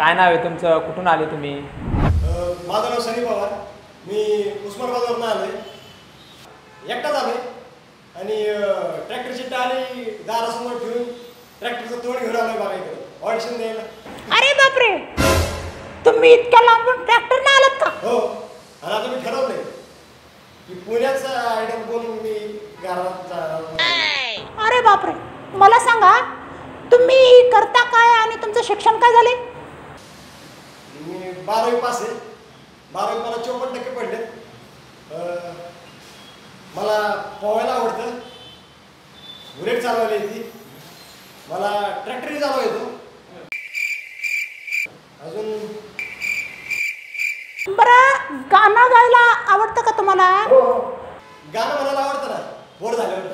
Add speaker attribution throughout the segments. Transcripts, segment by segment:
Speaker 1: काय नाव आहे तुमचं, कुठून आले तुम्ही?
Speaker 2: माझं नाव सनी पवार, मी उस्मानाबादवरून आलोय, एकटाच आलोय आणि ट्रॅक्टरची टाळी दारासमोर ठेवून ट्रॅक्टरचं तोंड घेऊन आलोय बघा इकडे ऑडिशन द्यायला.
Speaker 3: अरे बापरे, तुम्ही इतक्या लांबून ट्रॅक्टरने आलात का?
Speaker 2: हो, आणि आता मी ठरवलंय की पुण्याचा आयडल बोलून मी घरात जाणार.
Speaker 3: अरे बापरे, मला सांगा तुम्ही करता काय आणि तुमचं शिक्षण काय झाले?
Speaker 2: मी 12वी पास आहे, 12वी मला 54% पडले. मला पोहायला आवडतं, बुलेट चालवायला येते, मला ट्रॅक्टरही चालवा येतो. अजून
Speaker 3: बरं, गाणं गायला आवडतं का तुम्हाला?
Speaker 2: गाणं म्हणायला आवडतं ना, बोर झाल्यावर.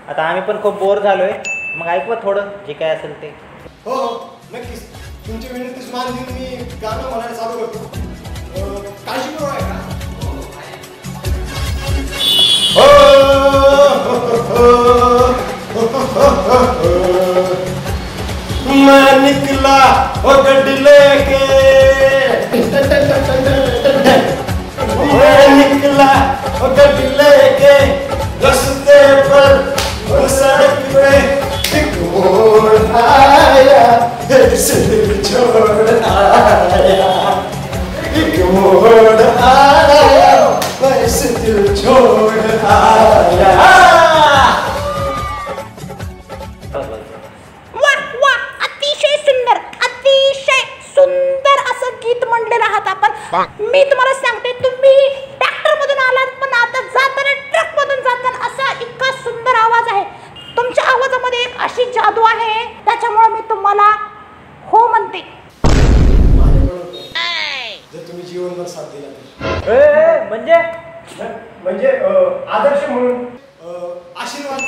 Speaker 4: आता आम्ही पण खूप बोर झालोय, मग ऐकवा थोडं जे काय असेल ते.
Speaker 2: हो हो नक्कीच, तुमची विनंतीच मान देऊन मी गाणं म्हणायला चालू करतो. काळजी करू आहे का? मैं निकला वो गड्डी लेके, मैं निकला वो गड्डी लेके, रास्ते पर वो सड़क पे एक मोड़ आया, दिल छोड़ आया, एक मोड़ आया, बस दिल छोड़ आया.
Speaker 3: वा, अतिशय सुंदर असं गीत म्हणलेलं आहात आपण. मी तुम्हाला सांगते, तुम्ही ट्रॅक्टर मधून आलात पण आता जाताना ट्रक मधून जाताना असा इतका सुंदर आवाज आहे. तुमच्या आवाजामध्ये एक अशी जादू आहे, त्याच्यामुळे मी तुम्हाला हो म्हणते.
Speaker 2: जर तुम्ही जीवनभर साथ दिला म्हणजे आदर्श म्हणून, आशीर्वाद,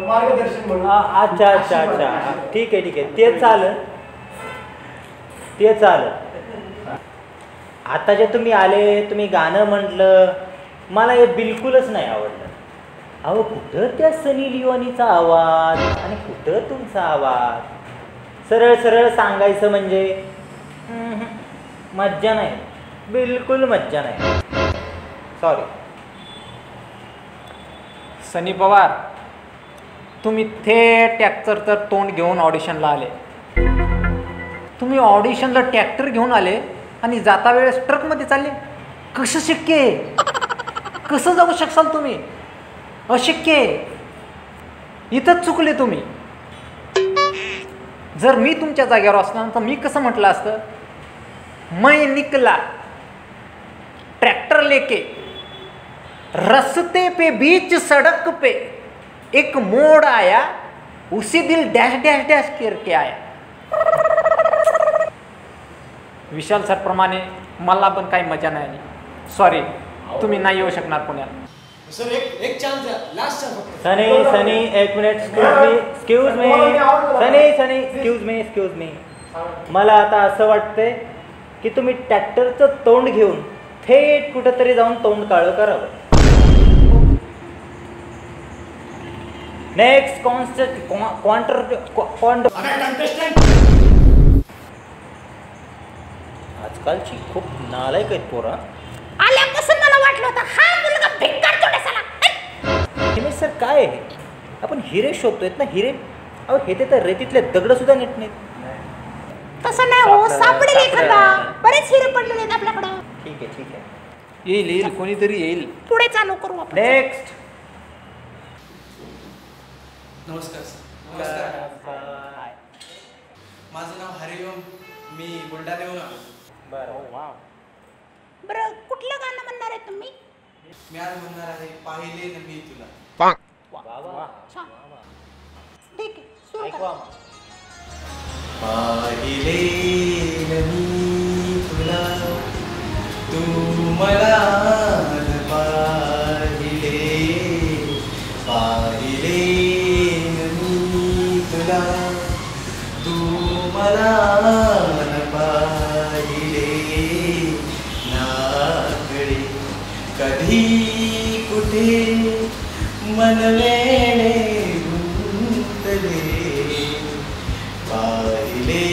Speaker 2: मार्गदर्शन म्हणून.
Speaker 4: अच्छा अच्छा अच्छा, ठीक आहे ते चालेल. आता जे तुम्ही आले, तुम्ही गाणं म्हटलं, मला हे बिलकुलच नाही आवडलं. अहो, कुठं त्या सनी लिओनीचा आवाज आणि कुठं तुमचा आवाज. सरळ सरळ सांगायचं म्हणजे मज्जा नाही, बिलकुल मज्जा नाही. सॉरी.
Speaker 1: सनी पवार, तुम्ही थेट ट्रॅक्टरचं तोंड घेऊन ऑडिशनला आले. तुम्ही ऑडिशनला ट्रॅक्टर घेऊन आले आणि जाता वेळेस ट्रकमध्ये चालले. कसं शक्य आहे? कसं जाऊ शकाल तुम्ही? अशक्य आहे. इथंच चुकले तुम्ही. जर मी तुमच्या जागेवर असणार तर मी कसं म्हटलं असतं, मैं निकला ट्रैक्टर लेके, रास्ते पे बीच सड़क पे एक मोड़ आया, उसी दिल डैश डैश डैश करके आया. विशाल सर प्रमाणे मला पण काही मजा नाही आली. सॉरी, तुम्ही नाही येऊ शकणार पुण्यात.
Speaker 2: सर एक चान्स द्या, लास्ट चान्स फक्त.
Speaker 4: सनी एक मिनिट, एक्सक्यूज मी. मला आता असं वाटतंय की तुम्ही ट्रॅक्टरचं तोंड घेऊन थेट कुठंतरी जाऊन तोंड काळं करावं. नेक्स्ट आजकालची खूप नालायक आहेत पोरा.
Speaker 3: आल्यापासून मला वाटलं होतं हा मुलगा भिकार तोडेसाला.
Speaker 4: हिमेश सर, काय आहे? आपण हिरे शोधतोय ना, हिरे. अहो, हे तर रेतीतले दगड सुद्धा नीट नाहीत.
Speaker 3: तसं नाही हो, सापडेल एखादा. बरेच हिरे पडलेले आहेत आपल्याकडं.
Speaker 4: ठीक आहे.
Speaker 1: येईल कोणीतरी येईल.
Speaker 3: पुढे चालू करू आपण.
Speaker 4: नेक्स्ट.
Speaker 5: नमस्कार सर. माझं नाव हरिओम, मी बुलढाण्याहून आलो.
Speaker 3: बरं, कुठलं गाणं म्हणणार आहे तुम्ही?
Speaker 5: मी आज म्हणणार आहे पाहिले न मी तुला.
Speaker 3: छान. ठीक आहे, सुरू करा.
Speaker 5: पाहिले न मी तुला, तू मला पाहिले, पाहिले न मी तुला, तू मला पाहिले, नागडे कधी कुठे मन वेणे गुंतले, पाहिले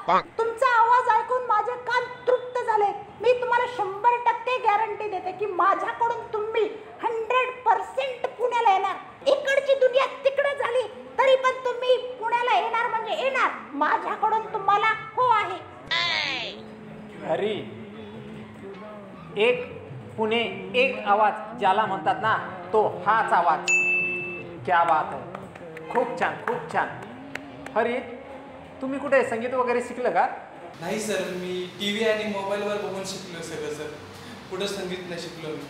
Speaker 3: तुमचा आवाज ऐकून माझे कान तृप्त झाले. मी तुम्हाला 100% गॅरंटी देते की माझ्याकडून तुम्ही 100% पुण्याला येणार. इकडची दुनिया तिकडे झाली तरी पण तुम्ही पुण्याला येणार म्हणजे येणार. माझ्याकडून तुम्हाला हो आहे.
Speaker 1: हरी, एक पुणे एक आवाज ज्याला म्हणतात ना, तो हाच आवाज. क्या बात आहे, खूप छान खूप छान. हरी, तुम्ही कुठे संगीत वगैरे शिकलं का?
Speaker 5: नाही सर, मी TV आणि मोबाईलवर बघून शिकलो सगळं सर. कुठं संगीत नाही शिकलो मी.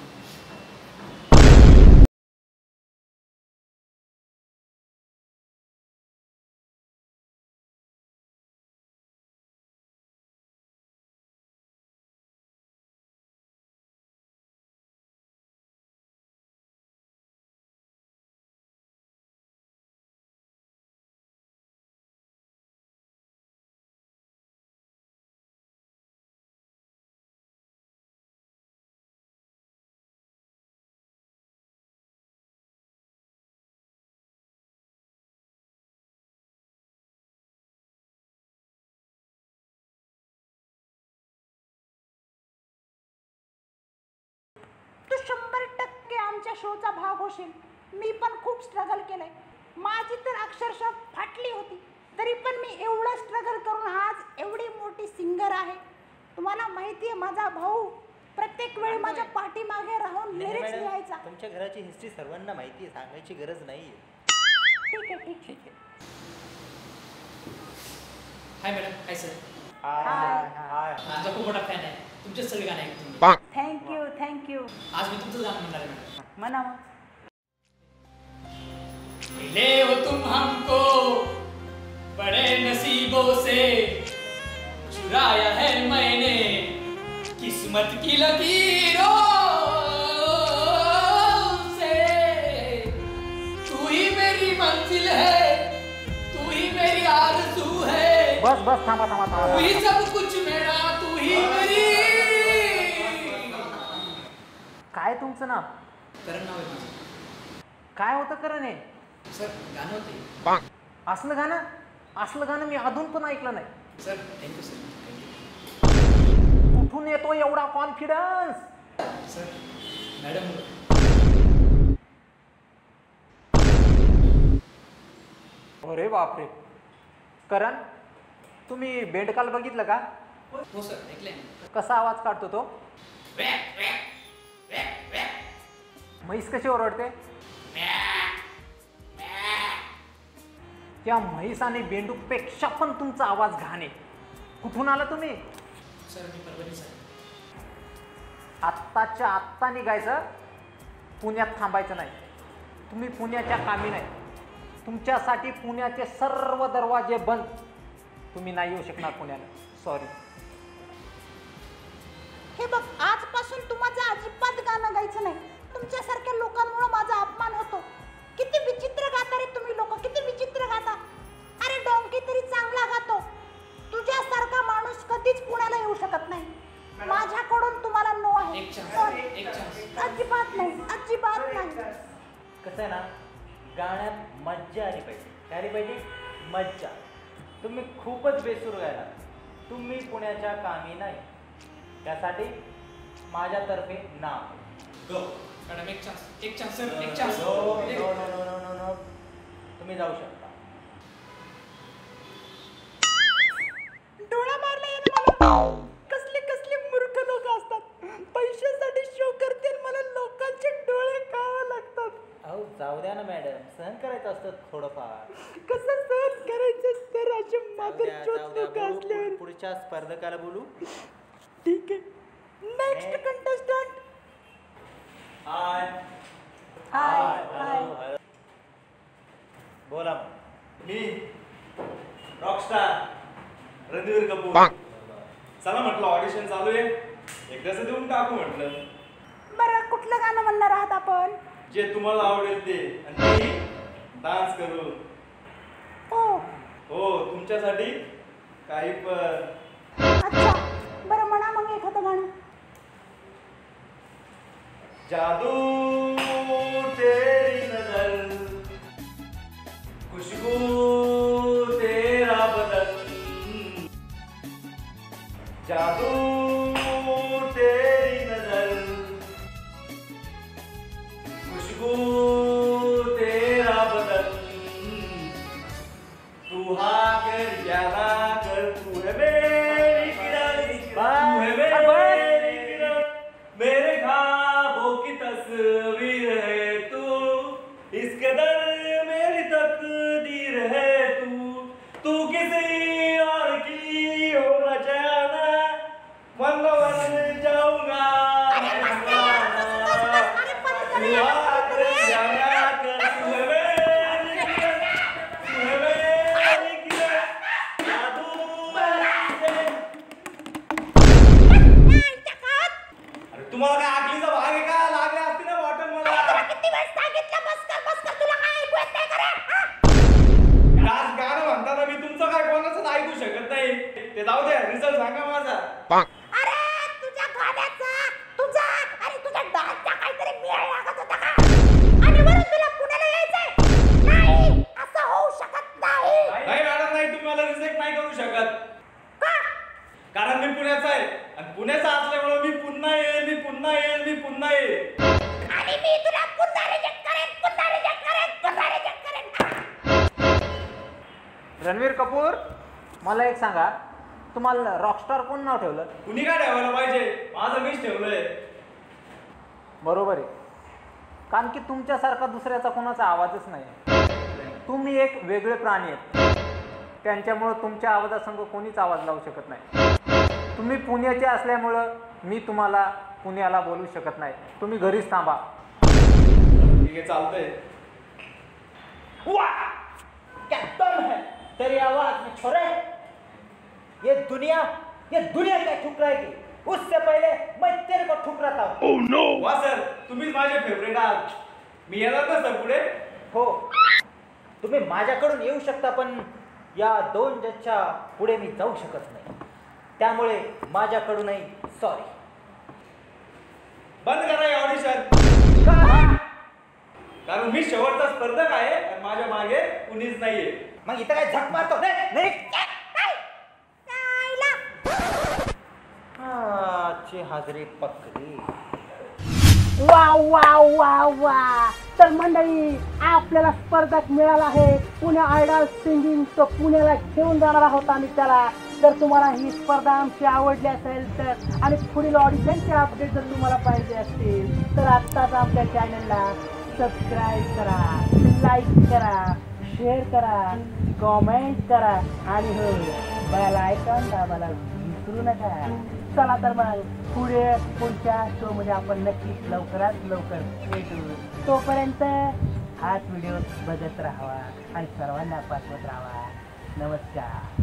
Speaker 3: तू 100% आमच्या शोचा भाग होशील. मी पण खूप स्ट्रगल केलंय. माझी तर अक्षरशः फाटली होती, तरी पण मी एवढं स्ट्रगल करून आज एवढी मोठी सिंगर आहे. तुम्हाला माहिती आहे, माझा भाऊ प्रत्येक वेळी माझ्या पाठीमागे राहून लिरिक्स लिहायचा.
Speaker 4: तुमच्या घराची हिस्ट्री सर्वांना माहिती आहे, सांगायची गरज नाही.
Speaker 3: ठीक आहे ठीक आहे.
Speaker 6: हाय मॅडम. Hi sir. माझा खूप मोठा फॅन आहे. तुमचे सगळे गाणे ऐकतो मी.
Speaker 3: Thank you thank you.
Speaker 6: आज मी तुमचं गाणं म्हणणार आहे मॅडम.
Speaker 3: म्हणा मग.
Speaker 6: मिले हो तुम हमको बड़े नसीबों से, चुराया है मैंने किस्मत की लकीरों से. तू ही मेरी मंजिल है, तू ही मेरी आरज़ू है.
Speaker 1: बस बस, थांबा थांबा
Speaker 6: तू
Speaker 1: थांबा.
Speaker 6: ही सब कुछ मेरा, तू ही मेरी.
Speaker 1: काय तुमचं नाव?
Speaker 6: करण नाव आहे माझं.
Speaker 1: काय होतं करण हे?
Speaker 6: सर गाणं होते.
Speaker 1: असलं गाणं मी अजून पण ऐकलं नाही.
Speaker 6: Sir thank you sir. थँक्यू
Speaker 1: कुठून येतो एवढा कॉन्फिडन्स?
Speaker 6: सर. मॅडम.
Speaker 1: अरे बापरे. करण, तुम्ही बेंडकाल बघितलं का?
Speaker 6: हो सर, ऐकलंय ना.
Speaker 1: कसा आवाज काढतो तो? म्हैस कशी ओरडते? त्या म्हैस आणि बेंडूकपेक्षा पण तुमचा आवाज घाण आहे. कुठून आला तुम्ही?
Speaker 6: सर मी परभणी सर.
Speaker 1: आत्ताच्या आत्ता निघायचं, पुण्यात थांबायचं नाही. तुम्ही पुण्याच्या कामी नाही. तुमच्यासाठी पुण्याचे सर्व दरवाजे बंद. तुम्ही नाही येऊ शकणार पुण्याला. सॉरी.
Speaker 3: हे बघ, आजपासून तू माझं अजिबात गाणं गायचं नाही. तुमच्यासारख्या लोकांमुळे माझा अपमान होतो. किती विचित्र गाता रे तुम्ही लोक, किती विचित्र गाता. अरे डोंकी तरी चांगला गातो. तुझ्यासारखा माणूस कधीच पुण्याला येऊ शकत नाही. माझ्याकडून तुम्हाला नो आहे.
Speaker 6: एक चान्स.
Speaker 3: अजिबात नाही, अजिबात नाही.
Speaker 4: कसं आहे ना, गाण्यात मज्जा आली पाहिजे. काय आली पाहिजे? मज्जा. तुम्ही खूपच बेसूर गायला. तुम्ही पुण्याच्या कामी नाही. त्यासाठी माझ्यातर्फे ना.
Speaker 6: Go madam. एक चान्स सर. एक chance.
Speaker 4: No no no no no no. तुम्ही जाऊ शकता.
Speaker 3: डोळा मारला मला. कसले कसले मूर्ख लोक असतात. पैशासाठी शो करते, मला लोकांचे डोळे खावे लागतात.
Speaker 4: अहो जाऊ द्या ना मॅडम, सहन करायचं असतं थोडंफार.
Speaker 3: कसं सहन करायचं सर, असे मादरचोद लोक असल्यावर.
Speaker 4: पुढच्या स्पर्धकाला बोलू.
Speaker 3: ठीक आहे. Next contestant.
Speaker 4: Hi
Speaker 3: hi.
Speaker 4: बोला.
Speaker 7: मी रॉकस्टार रणधीर कपूर. चला म्हटलं, ऑडिशन चालू आहे, एकदाच देऊन टाकू म्हटलं.
Speaker 3: बरं, कुठलं गाणं म्हणणार आहात आपण?
Speaker 7: जे तुम्हाला आवडेल ते, आणि ते डान्स करू. हो, तुमच्यासाठी काही पण.
Speaker 3: अच्छा, बरं म्हणा मग एखादं गाणं.
Speaker 7: जादू तेरी नजर, खुशबू तेरा बदन, जादू तेरी नजर, खुशबू तेरा बदन, तू हाँ कर या ना कर, तू है मेरी किरण, तू है मेरी किरण, मेरे ख्वाबों की तस्वीर है तू, इस कदर मेरी तकदीर है तू किसी और की हो न जाना, मन बन जाऊंगा तुम्हाला काय आगलीचा भाग आहे का? लागले असते ना बॉटल मला.
Speaker 3: किती वेळ सांगितलं बस कर तुला काय ऐकू येत नाही का रे?
Speaker 7: राज गाणं म्हणताना मी तुमचं काय कोणाचंच ऐकू शकत नाही. ते जाऊ द्या, रिझल्ट सांगा माझा.
Speaker 3: अरे तुझ्या गाण्याचा तुझ्या डान्सचा काहीतरी मेळ लागत होता का? आणि वरून तुला पुण्याला यायचंय? नाही, असं होऊ शकत नाही.
Speaker 7: नाही मॅडम, नाही, तुम्ही मला रिजेक्ट नाही करू शकत.
Speaker 3: का?
Speaker 7: कारण मी पुण्याचा आहे आणि पुण्याचा असल्यामुळे मी पुन्हा येईल.
Speaker 3: आणि मी तुला पुन्हा रिजेक्ट करेन.
Speaker 1: रणवीर कपूर, मला एक सांगा, तुम्हाला रॉकस्टार कोण नाव ठेवलं?
Speaker 7: कुणी काय ठेवायला पाहिजे? माझं मीच ठेवलंय.
Speaker 1: बरोबर आहे, कारण की तुमच्यासारखा दुसऱ्याचा कोणाचा आवाजच नाही. तुम्ही एक वेगळे प्राणी आहेत, त्यांच्यामुळं तुमच्या आवाजासंग कोणीच आवाज लावू शकत नाही. तुम्ही पुण्याचे असल्यामुळं मी तुम्हाला पुण्याला बोलू शकत नाही. तुम्ही घरीच थांबा.
Speaker 7: ठीक आहे, चालतंय.
Speaker 4: वाह क्या दम है तेरी आवाज में छोरे. ये दुनिया क्या ठुकराएगी, उससे पहले मैं तेरे को ठुकराता हूँ.
Speaker 7: Oh no. वा सर, तुम्हीच माझे फेवरेट आहात. मी येणार ना सर पुढे?
Speaker 4: हो, तुम्ही माझ्याकडून येऊ शकता, पण या 2 जजच्या पुढे मी जाऊ शकत नाही. त्यामुळे माझ्याकडूनही सॉरी.
Speaker 7: बंद करा हे ऑडिशन, कारण मी शेवटचा स्पर्धक आहे आणि माझ्या मागे कुणीच नाहीये.
Speaker 4: मग इथं काय झक मारतो? नाही ची हाजरी पकडी.
Speaker 8: वा. तर मंडळी, आपल्याला स्पर्धक मिळाला आहे पुणे आयडॉल सिंगिंग. तो पुण्याला घेऊन जाणार आहोत आम्ही त्याला. जर तुम्हाला ही स्पर्धा आमची आवडली असेल तर, आणि पुढील ऑडिशनचे अपडेट जर तुम्हाला पाहिजे असतील तर आत्ताच आमच्या चॅनलला सबस्क्राईब करा, लाईक करा, शेअर करा, कॉमेंट करा आणि हो, बेल आयकॉन दाबायला विसरू नका. चला तर मग पुढच्या शोमध्ये आपण नक्कीच लवकरात लवकर भेटू. तोपर्यंत हाच व्हिडिओ बघत राहावा आणि सर्वांना पाठवत राहावा. नमस्कार.